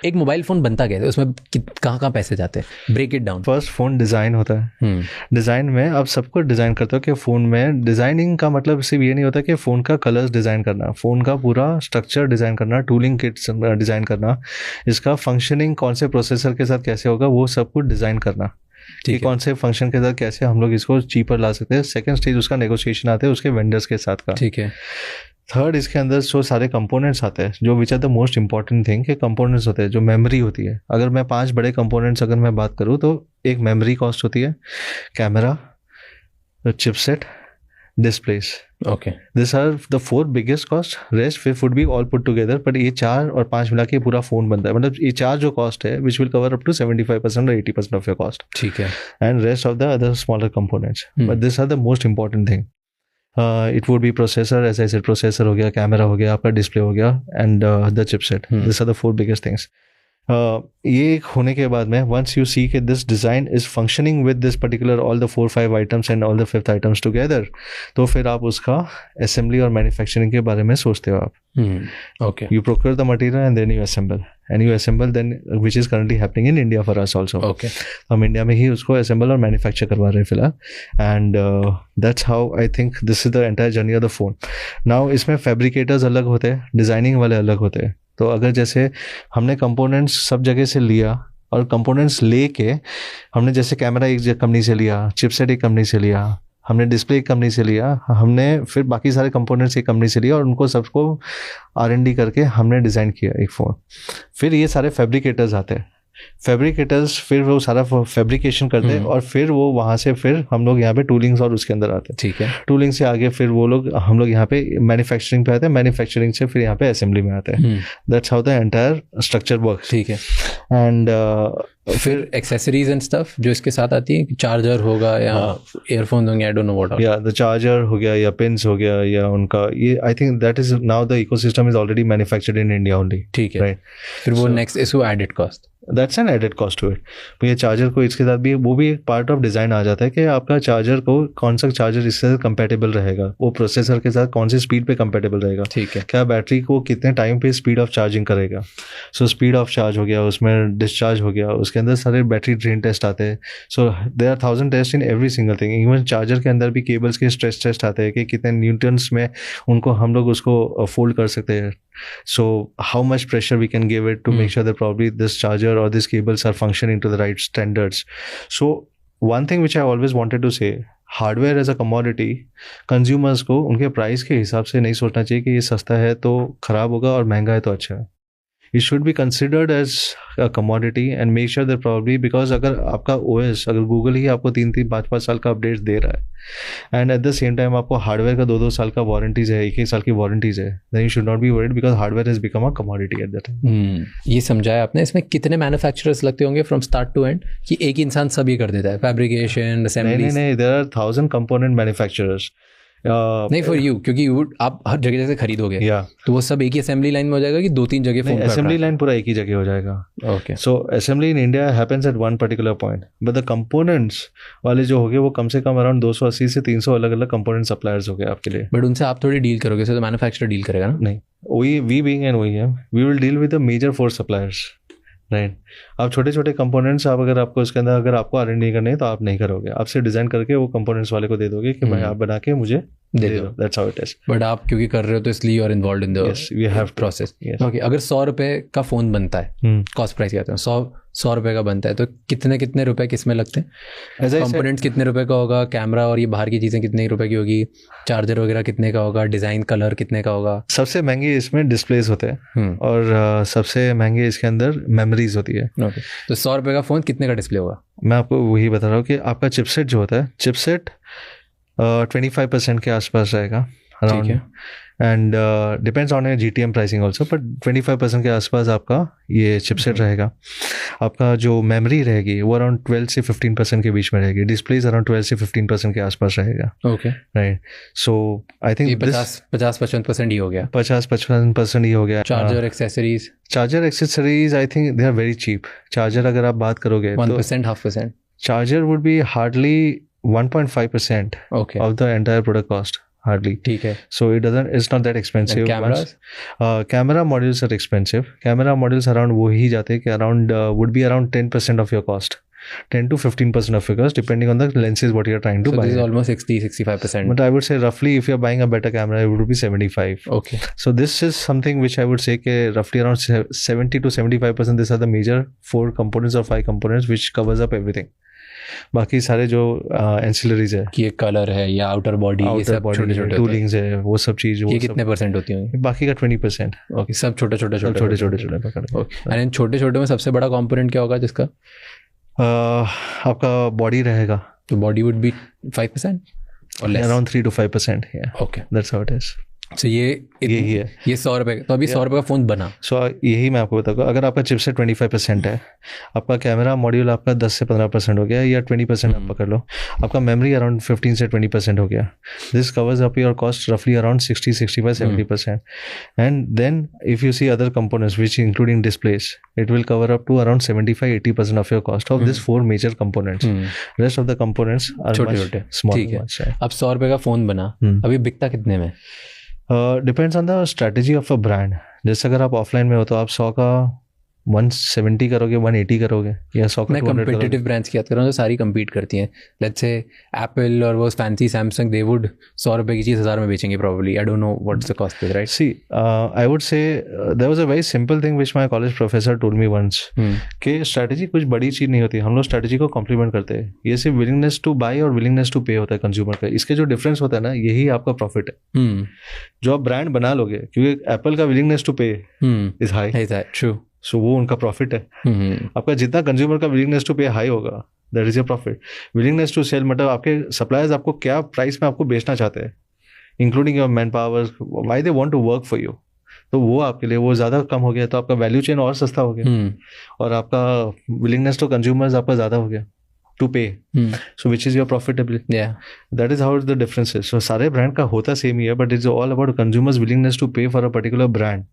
एक mobile phone बनता कैसे, उसमें कहाँ पैसे जाते हैं, break it down. First phone design होता है। डिज़ाइन में आप सबको डिज़ाइन करते हो कि फ़ोन में डिज़ाइनिंग का मतलब सिर्फ ये नहीं होता कि फ़ोन का कलर्स डिज़ाइन करना, फ़ोन का पूरा स्ट्रक्चर डिज़ाइन करना, टूलिंग किट्स डिज़ाइन करना, इसका फंक्शनिंग कौन से प्रोसेसर के साथ कैसे होगा वो सब कुछ डिज़ाइन करना, कि कौन से फंक्शन के साथ कैसे हम लोग इसको चीपर ला सकते हैं। सेकंड स्टेज उसका नेगोशिएशन आता है उसके वेंडर्स के साथ का। ठीक है। थर्ड इसके अंदर जो सारे कंपोनेंट्स आते हैं, जो which are the most important thing के कंपोनेंट्स होते हैं, जो मेमोरी होती है। अगर मैं 5 बड़े कंपोनेंट्स अगर मैं बात करूँ तो एक मेमोरी कॉस्ट होती है, camera, chipset, displays. Okay, this are the 4 biggest cost, rest 5 would be all put together, but ये 4 और 5 मिला के पूरा फोन बनता है। मतलब ये 4 जो कॉस्ट है which will cover up to 75% और 80% ऑफ योर कॉस्ट। ठीक है। And rest of the other smaller components, but this are the most important thing. It would be processor, as I said, processor हो गया, camera हो गया, आपका display हो गया, and the chipset. This are the 4 biggest things. ये होने के बाद में वंस यू सी कि this design is functioning with this particular all the 4-5 items and all the 5th items together, तो फिर आप उसका असेंबली और मैन्युफैक्चरिंग के बारे में सोचते हो आप। Okay, you procure the material and then you assemble then, which is currently happening in India for us also. Okay, हम इंडिया में ही उसको असेंबल और मैन्युफैक्चर करवा रहे हैं फिलहाल, and that's how I think this is the entire journey of the phone. Now इसमें फैब्रिकेटर्स अलग होते हैं, डिज़ाइनिंग वाले अलग होते हैं। तो अगर जैसे हमने कंपोनेंट्स सब जगह से लिया और कंपोनेंट्स लेके हमने जैसे कैमरा एक कंपनी से लिया, चिपसेट एक कंपनी से लिया, हमने डिस्प्ले एक कंपनी से लिया, हमने फिर बाकी सारे कंपोनेंट्स एक कंपनी से लिया और उनको सबको R&D करके हमने डिज़ाइन किया एक फ़ोन। फिर ये सारे फैब्रिकेटर्स आते हैं, फैब्रिकेटर्स फिर वो सारा फैब्रिकेशन करते हैं और फिर वो वहाँ से फिर हम लोग यहाँ पे टूलिंग्स और उसके अंदर आते हैं। ठीक है। टूलिंग से आगे फिर वो लोग हम लोग यहाँ पे मैन्युफैक्चरिंग पे आते हैं, मैन्युफैक्चरिंग से फिर यहाँ पे असेंबली में आते हैं। That's how the entire structure works. ठीक है। एंड फिर एक्सेसरीज एंड स्टफ जो इसके साथ आती है, चार्जर होगा या ईयरफोन होंगे, आई डोंट नो व्हाट, या द चार्जर हो गया या पिन्स हो गया या उनका ये, I think that is now the ecosystem is already manufactured in India only. ठीक है, राइट। फिर वो next is added cost, that's an added cost to it. ये चार्जर को इसके साथ भी वो भी एक पार्ट ऑफ डिज़ाइन आ जाता है कि आपका चार्जर को कौन सा चार्जर इसके साथ कंपेटेबल रहेगा, वो प्रोसेसर के साथ कौन सी स्पीड पे कंपेटेबल रहेगा। ठीक है। क्या बैटरी को कितने टाइम पे स्पीड ऑफ चार्जिंग करेगा। सो स्पीड ऑफ चार्ज हो गया, उसमें डिस्चार्ज हो गया, उसके अंदर सारे बैटरी ड्रेन टेस्ट आते हैं। So there are 1000 test in every single thing. Even charger के अंदर भी केबल्स के स्ट्रेस टेस्ट आते हैं कि कितने न्यूटन्स में उनको हम लोग उसको फोल्ड कर सकते हैं। So how much pressure we can give it to make sure that probably this charger or these cables are functioning to the right standards. So one thing which I always wanted to say, hardware as a commodity consumers को उनके price के हिसाब से नहीं सोचना चाहिए कि ये सस्ता है तो ख़राब होगा और महंगा है तो अच्छा है। It should be considered as a commodity and make sure that probably, because अगर आपका OS, अगर गूगल ही आपको 3-3, 5-5 साल का अपडेट्स दे रहा है and at the same time आपको हार्डवेयर का 2-2 साल का वारंटीज है, 1-1 साल की वारंटीज है, then you should not be worried because hardware has become a commodity at that time. ये समझाया आपने। इसमें कितने मैन्युफैक्चरर्स लगते होंगे फ्रॉम स्टार्ट टू एंड, कि एक इंसान सब ये कर देता है, फैब्रिकेशन, असेंबली? नहीं, there are 1000 component manufacturers. नहीं फॉर यू, क्योंकि आप हर जगह से खरीदोगे तो वो सब एक ही असेंबली लाइन में हो जाएगा कि 2-3 जगह फोन? असेंबली लाइन पूरा एक ही जगह हो जाएगा। Okay. So assembly in India happens at one particular point, but the components वाले जो हो गए वो कम से कम अराउंड 280 से 300 अलग अलग कंपोनेंट सप्लायर्स हो गए आपके लिए। बट उनसे आप थोड़ी डील करोगे, तो मैन्युफैक्चरर डील करेगा ना? नहीं, we being an OEM we will deal with the major 4 suppliers. Right. आप छोटे छोटे कंपोनेंट्स आप अगर आपको उसके अंदर अगर आपको R&D करने है तो आप नहीं करोगे, आप सिर्फ डिज़ाइन करके वो कंपोनेंट्स वाले को दे दोगे कि भाई आप बना के मुझे दे दो। That's how it is. But आप क्योंकि कर रहे हो तो इसलिए और involve in the process. Okay. अगर 100 रुपए का फ़ोन बनता है, कॉस्ट प्राइस कहते हैं, 100 रुपए का बनता है, तो कितने रुपए किस में लगते हैं? कंपोनेंट्स कितने रुपए का होगा, कैमरा और ये बाहर की चीज़ें कितने रुपए की होगी, चार्जर वगैरह कितने का होगा, डिज़ाइन कलर कितने का होगा? सबसे महंगी इसमें डिस्प्लेस होते हैं और सबसे महंगी इसके अंदर मेमोरीज होती है। ओके। तो 100 रुपए का फ़ोन कितने का डिस्प्ले होगा? मैं आपको वही बता रहा हूँ कि आपका चिपसेट जो होता है, चिपसेट 25% के आसपास रहेगा around, and depends on GTM pricing also, but 25% के आसपास आपका ये चिपसेट रहेगा। आपका जो मेमोरी रहेगी वो अराउंड 12 से 15% के बीच में रहेगी। डिस्प्लेज अराउंड 12 से 15% के आसपास रहेगा। Okay. Right. So I think 50-55% ही हो गया। 50-55% ही हो गया। Charger accessories I think they are very cheap. Charger अगर आप बात करोगे 1%, 0.5%, charger would be hardly 1.5% okay. of the entire product cost. hardly. ठीक है. So it's not that expensive. Cameras? Camera modules are expensive. Camera modules around वो ही जाते हैं कि around would be around 10% of your cost. 10 to 15% of your cost, depending on the lenses what you're trying to buy. So this is almost 60-65%. But I would say roughly, if you're buying a better camera, it would be 75. Okay. So this is something which I would say कि roughly around 70 to 75%. These are the major 4 components or 5 components which covers up everything. बाकी सारे जो ancillaries है कि ये colour है या outer body, ये सब छोटे-छोटे टूलिंग्स है, वो सब चीज, ये कितने परसेंट होती होंगी? बाकी का 20%. ओके, सब छोटे-छोटे पकड़. एंड इन छोटे-छोटे में सबसे बड़ा कंपोनेंट क्या होगा जिसका? आपका बॉडी रहेगा. तो बॉडी वुड बी 5% और less, around 3 to 5%. Okay, that's how it is. So यही है. ये 100 रुपए. तो अभी 100 रुपए का फोन बना. सो यही मैं आपको बताऊंगा. अगर आपका चिपसेट 25% है, आपका कैमरा मॉड्यूल आपका 10 से 15% हो गया, या 20% आप पकड़ लो, आपका मेमोरी अराउंड 15 से 20% हो गया. This covers up your cost रफली around 60-65-70%. And then if you see other components which including displays, it will cover up to around 75-80% of your cost of these 4 major components. Rest of the components are much smaller. अब 100 रुपए का phone बना, अभी बिकता कितने में? Depends on the strategy of a brand. जैसे अगर आप ऑफलाइन में हो तो आप 100 का 170 करोगे, 180 करोगे, या 100 का 200 मैं कंपीटिटिव ब्रांड्स की बात कर रहा हूँ जो सारी कम्पीट करती हैं. लेट्स से एप्पल और वो फैंसी सैमसंग, दे वुड 100 रुपए की चीज़ 1000 में बेचेंगे probably. I don't know what's the cost, right? See, I would say there was a very simple thing which my college professor told me once, कि strategy कुछ बड़ी चीज़ नहीं होती. हम लोग स्ट्रैटेजी को कॉम्प्लीमेंट करते हैं. ये सिर्फ विलिंगनेस टू बाय और विलिंगनेस टू पे होता है कंज्यूमर का. इसके जो डिफरेंस होता है ना, यही आपका प्रॉफिट है. जो आप ब्रांड बना लोगे, क्योंकि एप्पल का willingness to pay is high. True. So वो उनका प्रॉफिट है. आपका जितना कंज्यूमर का विलिंगनेस टू पे हाई होगा, that is your profit. Willingness to sell मतलब आपके सप्लायर्स आपको क्या प्राइस में आपको बेचना चाहते हैं, including your manpower, why they want to work for you. तो वो आपके लिए वो ज़्यादा कम हो गया, तो आपका वैल्यू चेन और सस्ता हो गया, और आपका विलिंगनेस टू कंज्यूमर्स आपका ज़्यादा हो गया to pay. So which is your profitability. That is how the difference is. So सारे ब्रांड का होता सेम ही है, but it's all about consumers willingness to pay for a particular brand.